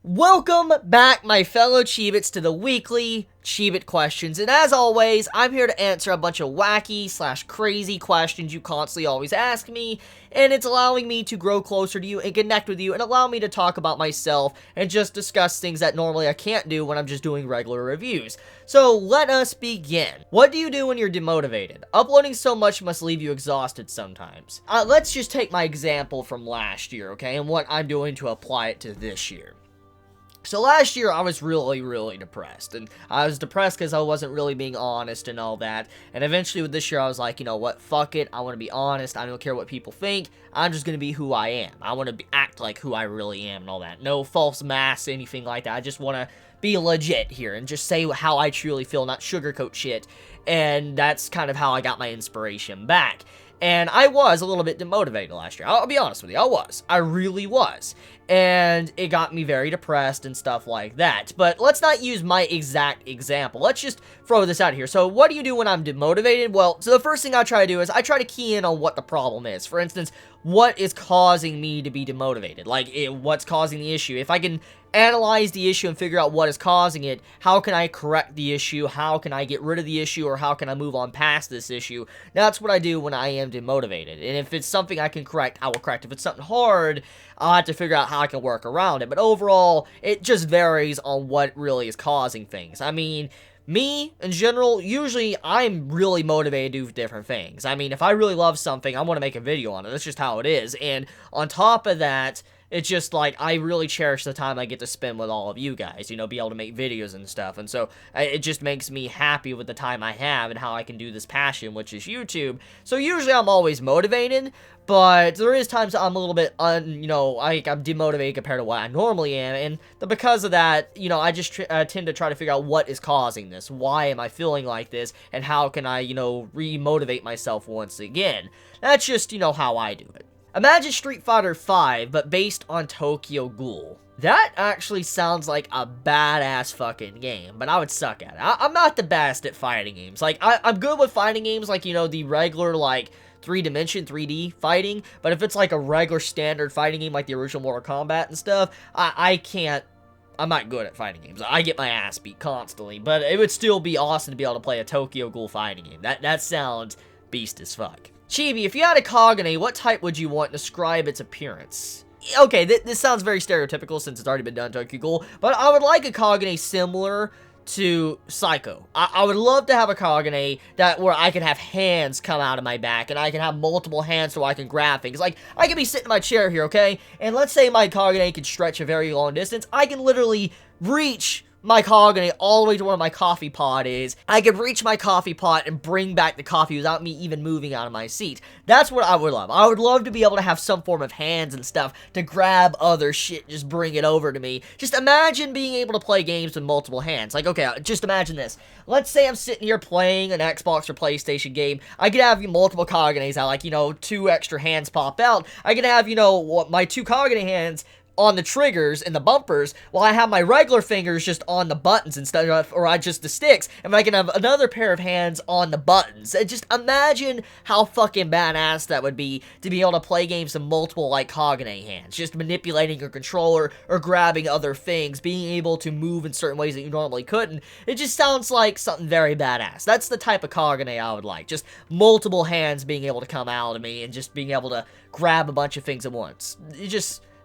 Welcome back, my fellow Chibits, to the weekly Chibit questions, and as always, I'm here to answer a bunch of wacky/crazy questions you constantly always ask me, and it's allowing me to grow closer to you and connect with you and allow me to talk about myself and just discuss things that normally I can't do when I'm just doing regular reviews. So let us begin. What do you do when you're demotivated? Uploading so much must leave you exhausted sometimes. Let's just take my example from last year, okay, and what I'm doing to apply it to this year. So last year, I was really depressed, and I was depressed because I wasn't really being honest and all that, and eventually with this year, I was like, you know what, fuck it, I want to be honest, I don't care what people think, I'm just going to be who I am, I want to act like who I really am and all that, no false masks, anything like that, I just want to be legit here, and just say how I truly feel, not sugarcoat shit, and that's kind of how I got my inspiration back. And I was a little bit demotivated last year. I'll be honest with you, I was. I really was. And it got me very depressed and stuff like that. But let's not use my exact example. Let's just throw this out here. So what do you do when I'm demotivated? Well, so the first thing I try to do is I try to key in on what the problem is. For instance, what is causing me to be demotivated? Like, what's causing the issue? If I can analyze the issue and figure out what is causing it, how can I correct the issue? How can I get rid of the issue? Or how can I move on past this issue? That's what I do when I am demotivated. And if it's something I can correct, I will correct. If it's something hard, I'll have to figure out how I can work around it. But overall, it just varies on what really is causing things. I mean, me, in general, usually I'm really motivated to do different things. I mean, if I really love something, I want to make a video on it. That's just how it is. And on top of that, it's just like, I really cherish the time I get to spend with all of you guys, you know, be able to make videos and stuff, and so it just makes me happy with the time I have and how I can do this passion, which is YouTube. So usually I'm always motivated, but there is times I'm a little bit, I'm demotivated compared to what I normally am, and because of that, you know, I just tend to try to figure out what is causing this, why am I feeling like this, and how can I, you know, re-motivate myself once again. That's just, you know, how I do it. Imagine Street Fighter V, but based on Tokyo Ghoul. That actually sounds like a badass fucking game, but I would suck at it. I'm not the best at fighting games. Like, I'm good with fighting games, like, you know, the regular, like, 3D fighting, but if it's like a regular standard fighting game, like the original Mortal Kombat and stuff, I'm not good at fighting games. I get my ass beat constantly, but it would still be awesome to be able to play a Tokyo Ghoul fighting game. That sounds beast as fuck. Chibi, if you had a Cognate, what type would you want? Describe its appearance. Okay, this sounds very stereotypical since it's already been done in Tokyo Ghoul, but I would like a Cognate similar to Psycho. I would love to have a Cognate where I can have hands come out of my back, and I can have multiple hands so I can grab things. Like, I could be sitting in my chair here, okay? And let's say my Cognate can stretch a very long distance. I can literally reach my Cognate all the way to where my coffee pot is. I could reach my coffee pot and bring back the coffee without me even moving out of my seat. That's what I would love. I would love to be able to have some form of hands and stuff to grab other shit, just bring it over to me. Just imagine being able to play games with multiple hands. Like, okay, just imagine this. Let's say I'm sitting here playing an Xbox or PlayStation game. I could have multiple Cognates out, like, you know, 2 extra hands pop out. I could have, you know, my 2 Cognate hands on the triggers and the bumpers, while I have my regular fingers just on the buttons instead of, or just the sticks, and I can have another pair of hands on the buttons. And just imagine how fucking badass that would be to be able to play games with multiple, like, Cognate hands, just manipulating your controller or grabbing other things, being able to move in certain ways that you normally couldn't. It just sounds like something very badass. That's the type of Cognate I would like, just multiple hands being able to come out of me and just being able to grab a bunch of things at once.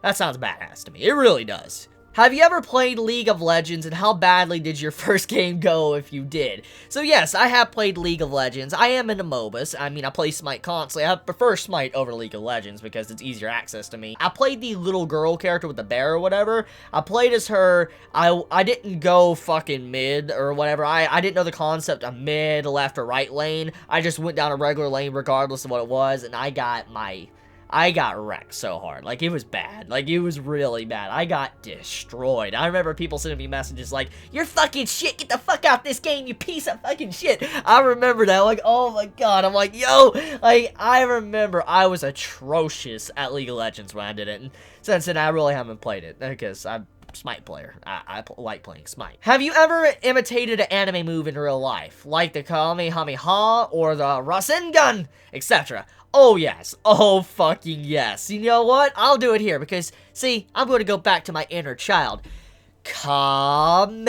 That sounds badass to me. It really does. Have you ever played League of Legends, and how badly did your first game go if you did? So yes, I have played League of Legends. I am into MOBAs. I mean, I play Smite constantly. I prefer Smite over League of Legends because it's easier access to me. I played the little girl character with the bear or whatever. I played as her. I didn't go fucking mid or whatever. I didn't know the concept of mid, left, or right lane. I just went down a regular lane regardless of what it was, and I got wrecked so hard. Like, it was bad. Like, it was really bad. I got destroyed. I remember people sending me messages like, "You're fucking shit, get the fuck out this game, you piece of fucking shit." I remember that. Like, oh my god. I'm like, yo, like, I remember I was atrocious at League of Legends when I did it. And since then, I really haven't played it because I Smite player. I like playing Smite. Have you ever imitated an anime move in real life? Like the Kamehameha or the Rasengan, etc.? Oh, yes. Oh, fucking yes. You know what? I'll do it here because, see, I'm going to go back to my inner child. Kamehameha!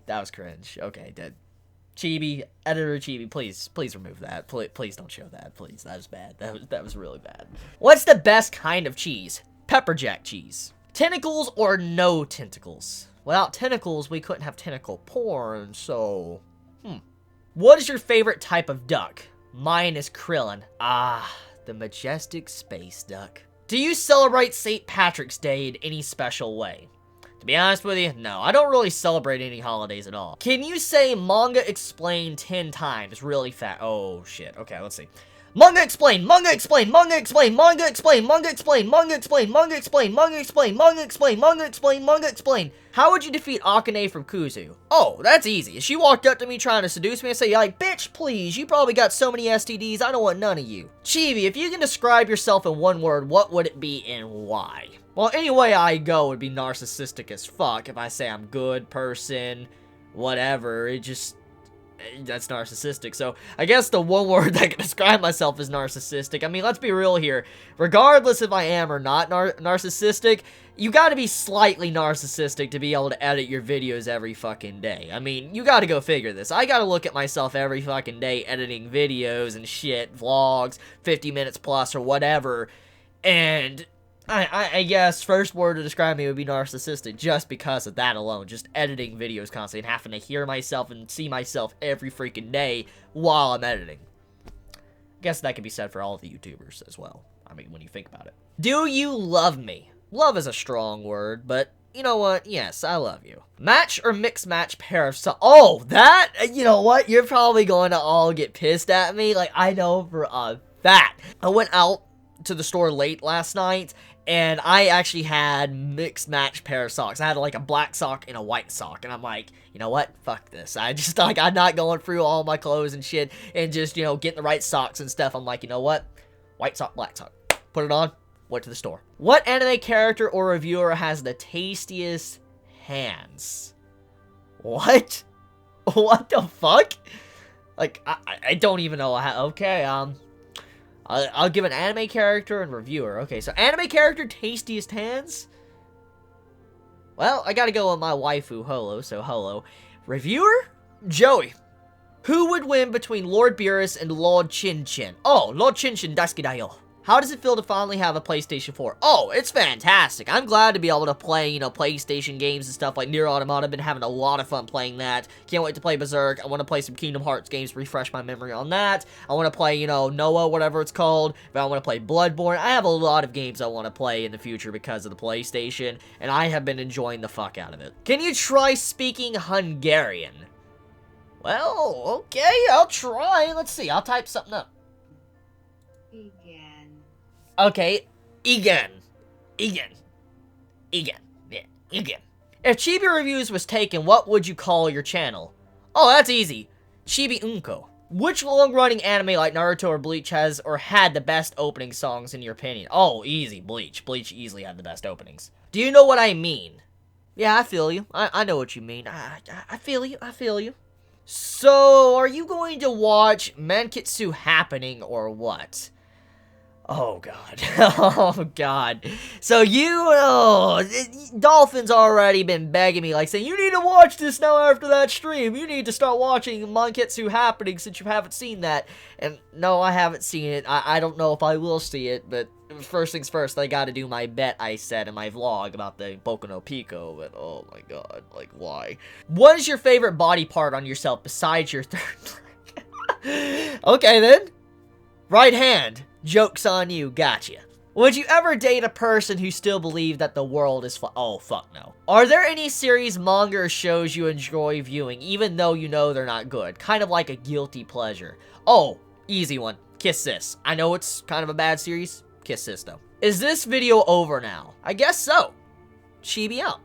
That was cringe. Okay, dead. Chibi, editor Chibi, please remove that. Please don't show that. Please, that was bad. That was really bad. What's the best kind of cheese? Pepper jack cheese. Tentacles or no tentacles? Without tentacles, we couldn't have tentacle porn, so... What is your favorite type of duck? Mine is Krillin. Ah, the majestic space duck. Do you celebrate St. Patrick's Day in any special way? To be honest with you, no. I don't really celebrate any holidays at all. Can you say manga explained 10 times really fast? Oh, shit. Okay, let's see. Manga explain, manga explain, manga explain, manga explain, manga explain, manga explain, manga explain, manga explain, manga explain, manga explain, manga explain. How would you defeat Akane from Kuzu? Oh, that's easy. If she walked up to me trying to seduce me and say, like, bitch, please, you probably got so many STDs, I don't want none of you. Chibi, if you can describe yourself in one word, what would it be and why? Well, any way I go would be narcissistic as fuck. If I say I'm good person, whatever, that's narcissistic. So I guess the one word that can describe myself is narcissistic. I mean, let's be real here. Regardless if I am or not narcissistic, you gotta be slightly narcissistic to be able to edit your videos every fucking day. I mean, you gotta go figure this. I gotta look at myself every fucking day editing videos and shit, vlogs, 50 minutes plus or whatever, and... I guess first word to describe me would be narcissistic just because of that alone. Just editing videos constantly and having to hear myself and see myself every freaking day while I'm editing. I guess that could be said for all of the YouTubers as well. I mean, when you think about it. Do you love me? Love is a strong word, but you know what? Yes, I love you. Match or mixed match pair of songs? Oh, that? You know what? You're probably going to all get pissed at me. Like, I know for a fact. I went out to the store late last night, and I actually had mixed match pair of socks. I had like a black sock and a white sock, and I'm like, you know what? Fuck this. I just like, I'm not going through all my clothes and shit, and just, you know, getting the right socks and stuff. I'm like, you know what? White sock, black sock. Put it on, went to the store. What anime character or reviewer has the tastiest hands? What? What the fuck? Like, I don't even know how. Okay, I'll give an anime character and reviewer. Okay, so anime character, tastiest hands? Well, I gotta go with my waifu, Holo, so Holo. Reviewer? Joey. Who would win between Lord Beerus and Lord Chin Chin? Oh, Lord Chin Chin daisuki da yo. How does it feel to finally have a PlayStation 4? Oh, it's fantastic. I'm glad to be able to play, you know, PlayStation games and stuff like Nier Automata. I've been having a lot of fun playing that. Can't wait to play Berserk. I want to play some Kingdom Hearts games, refresh my memory on that. I want to play, you know, Noah, whatever it's called. But I want to play Bloodborne. I have a lot of games I want to play in the future because of the PlayStation, and I have been enjoying the fuck out of it. Can you try speaking Hungarian? Well, okay, I'll try. Let's see. I'll type something up. Okay, igen. Yeah, igen. If Chibi Reviews was taken, what would you call your channel? Oh, that's easy. Chibi Unko. Which long-running anime like Naruto or Bleach has or had the best opening songs in your opinion? Oh, easy, Bleach. Bleach easily had the best openings. Do you know what I mean? Yeah, I feel you. I know what you mean. I feel you. So, are you going to watch Monketsu Happening or what? Oh, God. Oh, God. So, Dolphin's already been begging me, like, saying, you need to watch this now after that stream. You need to start watching Monketsu Happening since you haven't seen that. And, no, I haven't seen it. I don't know if I will see it, but first things first, I gotta do my bet I said in my vlog about the Boku no Pico, but, oh, my God. Like, why? What is your favorite body part on yourself besides your third leg? Okay, then. Right hand. Joke's on you, gotcha. Would you ever date a person who still believed that the world is oh, fuck no. Are there any series, manga, or shows you enjoy viewing, even though you know they're not good? Kind of like a guilty pleasure. Oh, easy one. Kiss Sis. I know it's kind of a bad series. Kiss Sis, though. Is this video over now? I guess so. Chibi out.